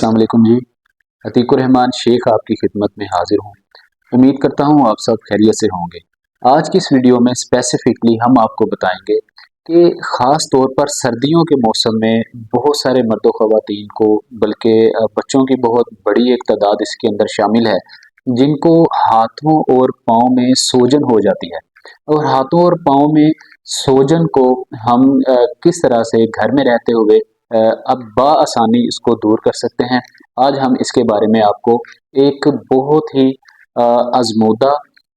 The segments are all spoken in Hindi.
अस्सलाम वालेकुम जी। अतीकुर रहमान शेख आपकी खिदमत में हाजिर हूँ। उम्मीद करता हूँ आप सब खैरियत से होंगे। आज की इस वीडियो में स्पेसिफिकली हम आपको बताएंगे कि ख़ास तौर पर सर्दियों के मौसम में बहुत सारे मर्द व ख़वातीन को, बल्कि बच्चों की बहुत बड़ी एक तादाद इसके अंदर शामिल है, जिनको हाथों और पाँव में सूजन हो जाती है। और हाथों और पाँव में सूजन को हम किस तरह से घर में रहते हुए अब बआसानी इसको दूर कर सकते हैं। आज हम इसके बारे में आपको एक बहुत ही आज़मूदा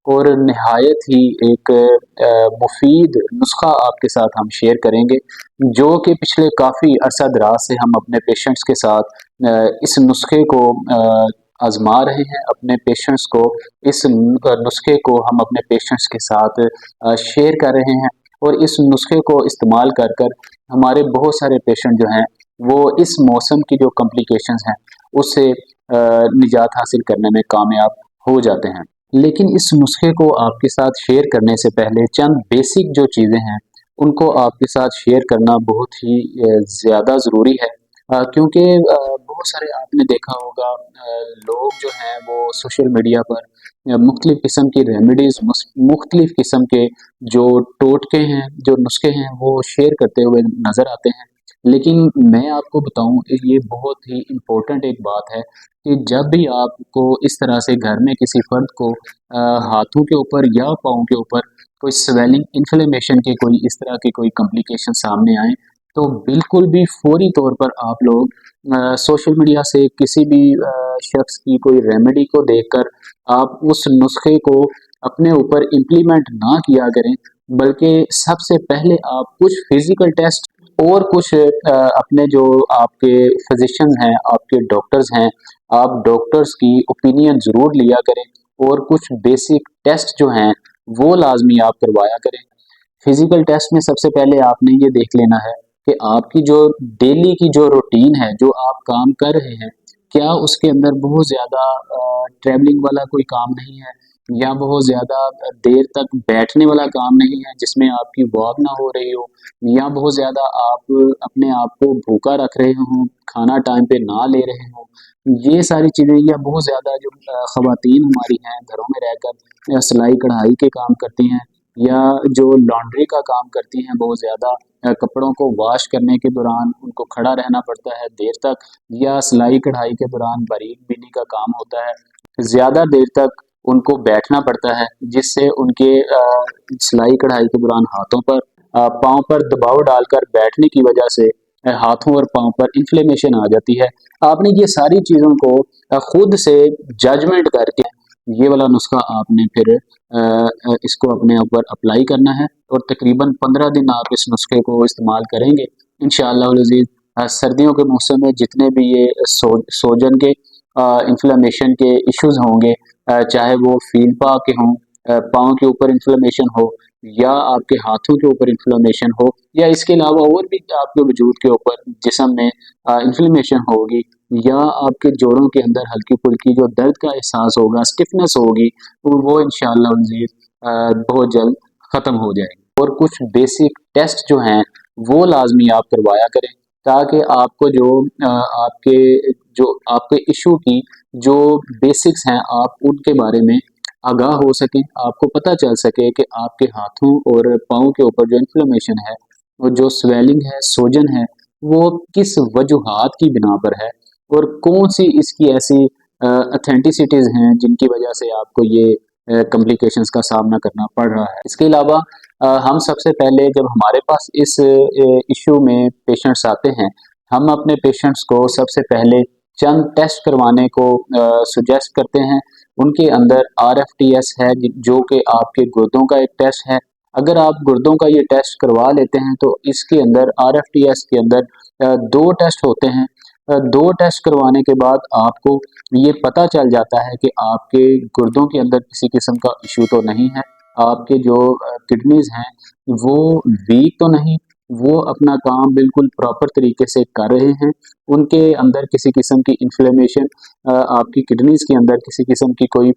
और नहायत ही एक मुफीद नुस्खा आपके साथ हम शेयर करेंगे, जो कि पिछले काफ़ी अरसा दराज से हम अपने पेशेंट्स के साथ इस नुस्खे को आज़मा रहे हैं। अपने पेशेंट्स को इस नुस्खे को हम अपने पेशेंट्स के साथ शेयर कर रहे हैं, और इस नुस्खे को इस्तेमाल कर कर हमारे बहुत सारे पेशेंट जो हैं वो इस मौसम की जो कॉम्प्लिकेशंस हैं उससे निजात हासिल करने में कामयाब हो जाते हैं। लेकिन इस नुस्खे को आपके साथ शेयर करने से पहले चंद बेसिक जो चीज़ें हैं उनको आपके साथ शेयर करना बहुत ही ज़्यादा ज़रूरी है, क्योंकि बहुत सारे आपने देखा होगा लोग जो हैं वो सोशल मीडिया पर मुख्तलिफ़ किस्म की रेमेडीज़, मुख्तलिफ़ किस्म के जो टोटके हैं, जो नुस्खे हैं वो शेयर करते हुए नज़र आते हैं। लेकिन मैं आपको बताऊँ, ये बहुत ही इम्पोर्टेंट एक बात है कि जब भी आपको इस तरह से घर में किसी फ़र्द को हाथों के ऊपर या पाँव के ऊपर कोई स्वेलिंग, इन्फ्लेमेशन की कोई इस तरह की कोई कॉम्प्लिकेशन सामने आए, तो बिल्कुल भी फ़ौरी तौर पर आप लोग सोशल मीडिया से किसी भी शख्स की कोई रेमेडी को देखकर आप उस नुस्खे को अपने ऊपर इम्प्लीमेंट ना किया करें, बल्कि सबसे पहले आप कुछ फिज़िकल टेस्ट और कुछ अपने जो आपके फिजिशियंस हैं, आपके डॉक्टर्स हैं, आप डॉक्टर्स की ओपिनियन ज़रूर लिया करें, और कुछ बेसिक टेस्ट जो हैं वो लाजमी आप करवाया करें। फिजिकल टेस्ट में सबसे पहले आपने ये देख लेना है कि आपकी जो डेली की जो रूटीन है, जो आप काम कर रहे हैं, क्या उसके अंदर बहुत ज़्यादा ट्रैवलिंग वाला कोई काम नहीं है, या बहुत ज़्यादा देर तक बैठने वाला काम नहीं है जिसमें आपकी वॉक ना हो रही हो, या बहुत ज़्यादा आप अपने आप को भूखा रख रहे हों, खाना टाइम पे ना ले रहे हों। ये सारी चीज़ें, या बहुत ज़्यादा जो ख़वातीन हमारी हैं घरों में रहकर सिलाई कढ़ाई के काम करती हैं, या जो लॉन्ड्री का काम करती हैं, बहुत ज़्यादा कपड़ों को वॉश करने के दौरान उनको खड़ा रहना पड़ता है देर तक, या सिलाई कढ़ाई के दौरान बारीक बिनी का काम होता है, ज़्यादा देर तक उनको बैठना पड़ता है, जिससे उनके सिलाई कढ़ाई के दौरान हाथों पर, पाँव पर दबाव डालकर बैठने की वजह से हाथों और पाँव पर इन्फ्लेमेशन आ जाती है। आपने ये सारी चीज़ों को खुद से जजमेंट करके ये वाला नुस्खा आपने फिर इसको अपने ऊपर अप्लाई करना है, और तकरीबन 15 दिन आप इस नुस्खे को इस्तेमाल करेंगे, इंशाअल्लाह अल अज़ीज़ सर्दियों के मौसम में जितने भी ये सोजन के, इन्फ्लेमेशन के इश्यूज होंगे, चाहे वो फील पा के हों, पाँव के ऊपर इन्फ्लेमेशन हो, या आपके हाथों के ऊपर इन्फ्लेमेशन हो, या इसके अलावा और भी आपके वजूद के ऊपर जिस्म में इन्फ्लेमेशन होगी, या आपके जोड़ों के अंदर हल्की फुल्की जो दर्द का एहसास होगा, स्टिफनेस होगी, तो वो इंशाअल्लाह अज़ीज़ बहुत जल्द ख़त्म हो जाएगी। और कुछ बेसिक टेस्ट जो हैं वो लाजमी आप करवाया करें, ताकि आपको आपके इशू की जो बेसिक्स हैं आप उनके बारे में आगाह हो सकें, आपको पता चल सके कि आपके हाथों और पाँव के ऊपर जो इन्फ्लेमेशन है, वो जो स्वेलिंग है, सूजन है, वो किस वजूहात की बिना पर है, और कौन सी इसकी ऐसी अथेंटिसिटीज़ हैं जिनकी वजह से आपको ये कॉम्प्लिकेशंस का सामना करना पड़ रहा है। इसके अलावा हम सबसे पहले जब हमारे पास इस इशू में पेशेंट्स आते हैं, हम अपने पेशेंट्स को सबसे पहले चंद टेस्ट करवाने को सुजेस्ट करते हैं। उनके अंदर RFTS है, जो कि आपके गुर्दों का एक टेस्ट है। अगर आप गुर्दों का ये टेस्ट करवा लेते हैं तो इसके अंदर RFTS के अंदर 2 टेस्ट होते हैं। 2 टेस्ट करवाने के बाद आपको ये पता चल जाता है कि आपके गुर्दों के अंदर किसी किस्म का इश्यू तो नहीं है, आपके जो किडनीज़ हैं वो वीक तो नहीं, वो अपना काम बिल्कुल प्रॉपर तरीके से कर रहे हैं, उनके अंदर किसी किस्म की इन्फ्लेमेशन, आपकी किडनीज़ के अंदर किसी किस्म की कोई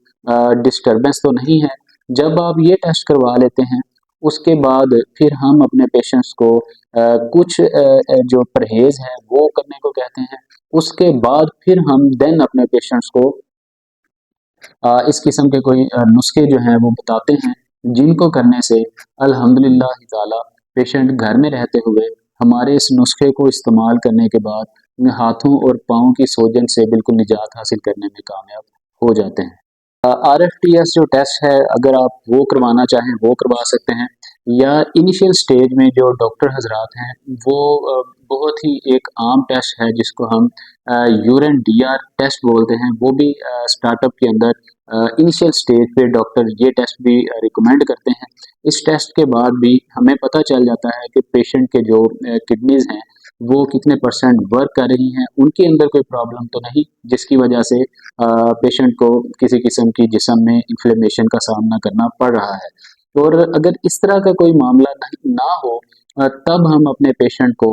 डिस्टर्बेंस तो नहीं है। जब आप ये टेस्ट करवा लेते हैं, उसके बाद फिर हम अपने पेशेंट्स को कुछ जो परहेज़ है वो करने को कहते हैं। उसके बाद फिर हम देन अपने पेशेंट्स को इस किस्म के कोई नुस्खे जो हैं वो बताते हैं, जिनको करने से अल्हम्दुलिल्लाह ताला पेशेंट घर में रहते हुए हमारे इस नुस्खे को इस्तेमाल करने के बाद हाथों और पाँव की सूजन से बिल्कुल निजात हासिल करने में कामयाब हो जाते हैं। RFTS जो टेस्ट है, अगर आप वो करवाना चाहें वो करवा सकते हैं, या इनिशियल स्टेज में जो डॉक्टर हजरात हैं वो बहुत ही एक आम टेस्ट है जिसको हम यूरिन डीआर टेस्ट बोलते हैं, वो भी स्टार्टअप के अंदर इनिशियल स्टेज पे डॉक्टर ये टेस्ट भी रिकमेंड करते हैं। इस टेस्ट के बाद भी हमें पता चल जाता है कि पेशेंट के जो किडनीज हैं वो कितने परसेंट वर्क कर रही हैं, उनके अंदर कोई प्रॉब्लम तो नहीं जिसकी वजह से पेशेंट को किसी किस्म की जिस्म में इन्फ्लेमेशन का सामना करना पड़ रहा है। और अगर इस तरह का कोई मामला ना हो तब हम अपने पेशेंट को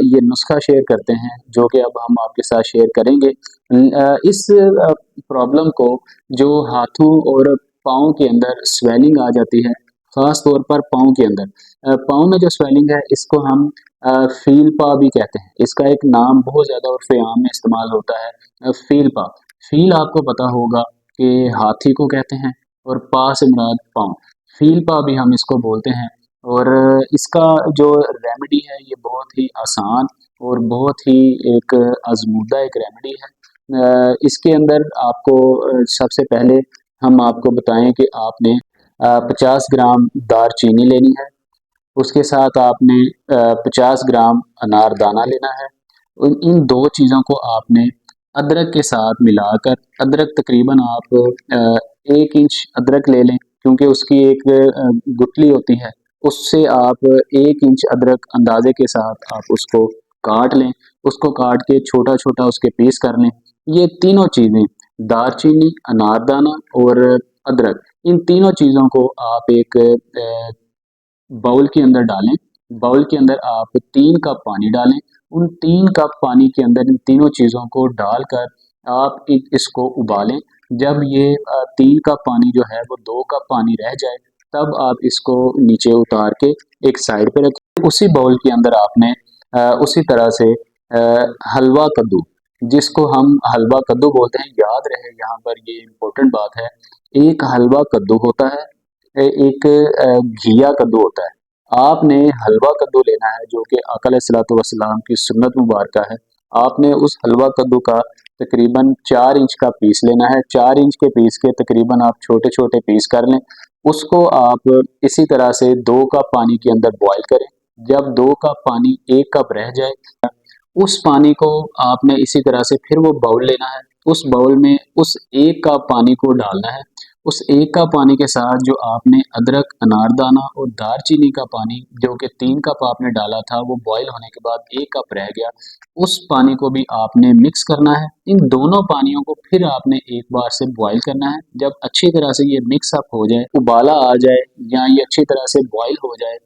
ये नुस्खा शेयर करते हैं, जो कि अब हम आपके साथ शेयर करेंगे। इस प्रॉब्लम को, जो हाथों और पाँव के अंदर स्वेलिंग आ जाती है, ख़ास तौर पर पाँव के अंदर, पाँव में जो स्वेलिंग है इसको हम फ़ील पा भी कहते हैं। इसका एक नाम बहुत ज़्यादा उर्फ़ आम में इस्तेमाल होता है, फ़ील पा। फ़ील आपको पता होगा कि हाथी को कहते हैं, और पा से मुराद पाँव। फ़ील पा भी हम इसको बोलते हैं। और इसका जो रेमेडी है ये बहुत ही आसान और बहुत ही एक आज़मूदा एक रेमेडी है। इसके अंदर आपको सबसे पहले हम आपको बताएँ कि आपने 50 ग्राम दालचीनी लेनी है, उसके साथ आपने 50 ग्राम अनारदाना लेना है। इन 2 चीज़ों को आपने अदरक के साथ मिलाकर, अदरक तकरीबन आप 1 इंच अदरक ले लें, क्योंकि उसकी एक गुठली होती है, उससे आप 1 इंच अदरक अंदाज़े के साथ आप उसको काट लें। उसको काट के छोटा-छोटा उसके पीस कर लें। ये तीनों चीज़ें, दालचीनी, अनारदाना और अदरक, इन तीनों चीज़ों को आप एक बाउल के अंदर डालें। बाउल के अंदर आप 3 कप पानी डालें। उन 3 कप पानी के अंदर इन तीनों चीज़ों को डालकर आप इसको उबालें। जब ये 3 कप पानी जो है वो 2 कप पानी रह जाए, तब आप इसको नीचे उतार के एक साइड पे रखें। उसी बाउल के अंदर आपने उसी तरह से हलवा कद्दू, जिसको हम हलवा कद्दू बोलते हैं, याद रहे यहाँ पर ये इम्पोर्टेंट बात है। एक हलवा कद्दू होता है, एक घिया कद्दू होता है। आपने हलवा कद्दू लेना है जो कि आका अलैहिस्सलातु वस्सलाम की सुन्नत मुबारका है। आपने उस हलवा कद्दू का तकरीबन 4 इंच का पीस लेना है। 4 इंच के पीस के तकरीबन आप छोटे-छोटे पीस कर लें। उसको आप इसी तरह से 2 कप पानी के अंदर बॉयल करें। जब 2 कप पानी 1 कप रह जाए, उस पानी को आपने इसी तरह से फिर वो बाउल लेना है। उस बाउल में उस 1 कप पानी को डालना है। उस 1 कप पानी के साथ जो आपने अदरक, अनारदाना और दालचीनी का पानी, जो कि 3 कप आपने डाला था, वो बॉयल होने के बाद 1 कप रह गया, उस पानी को भी आपने मिक्स करना है। इन दोनों पानियों को फिर आपने एक बार से बॉयल करना है। जब अच्छी तरह से ये मिक्स अप हो जाए, उबाला आ जाए या ये अच्छी तरह से बॉयल हो जाए,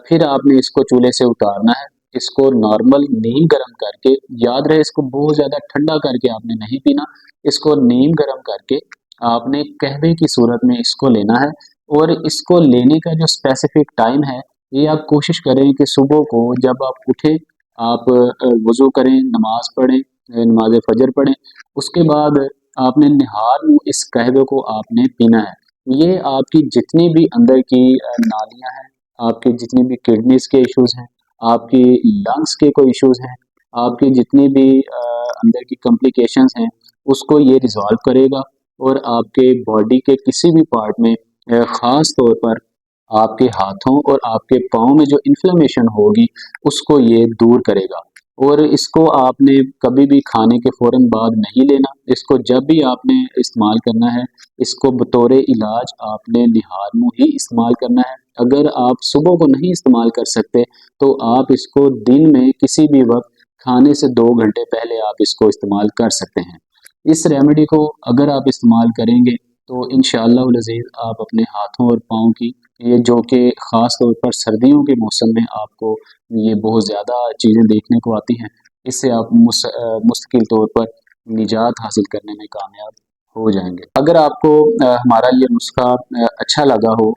फिर आपने इसको चूल्हे से उतारना है। इसको नॉर्मल नीम गरम करके, याद रहे इसको बहुत ज़्यादा ठंडा करके आपने नहीं पीना, इसको नीम गरम करके आपने कहवे की सूरत में इसको लेना है। और इसको लेने का जो स्पेसिफिक टाइम है, ये आप कोशिश करें कि सुबह को जब आप उठें, आप वज़ू करें, नमाज़ पढ़ें, नमाज़ फ़जर पढ़ें, उसके बाद आपने निहार मुँह इस कहवे को आपने पीना है। ये आपकी जितनी भी अंदर की नालियाँ हैं, आपकी जितनी भी किडनीज़ के इश्यूज़ हैं, आपकी लंग्स के कोई इश्यूज़ हैं, आपकी जितनी भी अंदर की कॉम्प्लिकेशंस हैं, उसको ये रिज़ॉल्व करेगा। और आपके बॉडी के किसी भी पार्ट में, ख़ास तौर पर आपके हाथों और आपके पाँव में जो इन्फ्लेमेशन होगी, उसको ये दूर करेगा। और इसको आपने कभी भी खाने के फ़ौरन बाद नहीं लेना। इसको जब भी आपने इस्तेमाल करना है, इसको बतौर इलाज आपने निहार मुँह ही इस्तेमाल करना है। अगर आप सुबह को नहीं इस्तेमाल कर सकते, तो आप इसको दिन में किसी भी वक़्त खाने से 2 घंटे पहले आप इसको इस्तेमाल कर सकते हैं। इस रेमेडी को अगर आप इस्तेमाल करेंगे, तो इंशाअल्लाह अज़ीज़ आप अपने हाथों और पाँव की, ये जो कि ख़ास तौर पर सर्दियों के मौसम में आपको ये बहुत ज़्यादा चीज़ें देखने को आती हैं, इससे आप मुस्तकिल तौर पर निजात हासिल करने में कामयाब हो जाएँगे। अगर आपको हमारा ये नुस्खा अच्छा लगा हो,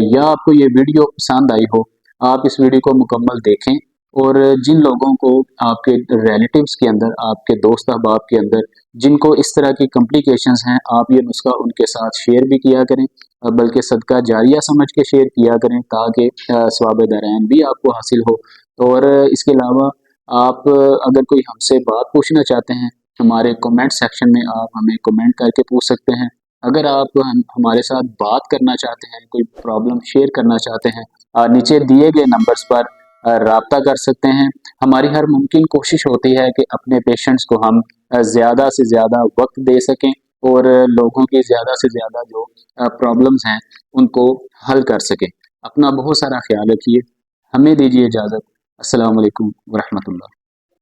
या आपको ये वीडियो पसंद आई हो, आप इस वीडियो को मुकम्मल देखें और जिन लोगों को आपके रिलेटिव्स के अंदर, आपके दोस्त अहबाब के अंदर जिनको इस तरह की कॉम्प्लिकेशंस हैं, आप ये नुस्खा उनके साथ शेयर भी किया करें, बल्कि सदका जारिया समझ के शेयर किया करें ताकि सवाब दारैन भी आपको हासिल हो। और इसके अलावा आप अगर कोई हमसे बात पूछना चाहते हैं, हमारे कमेंट सेक्शन में आप हमें कमेंट करके पूछ सकते हैं। अगर आप हमारे साथ बात करना चाहते हैं, कोई प्रॉब्लम शेयर करना चाहते हैं, नीचे दिए गए नंबर्स पर राब्ता कर सकते हैं। हमारी हर मुमकिन कोशिश होती है कि अपने पेशेंट्स को हम ज़्यादा से ज़्यादा वक्त दे सकें और लोगों की ज़्यादा से ज़्यादा जो प्रॉब्लम्स हैं उनको हल कर सकें। अपना बहुत सारा ख्याल रखिए। हमें दीजिए इजाज़त। अस्सलाम वालेकुम वरहमतुल्लाह।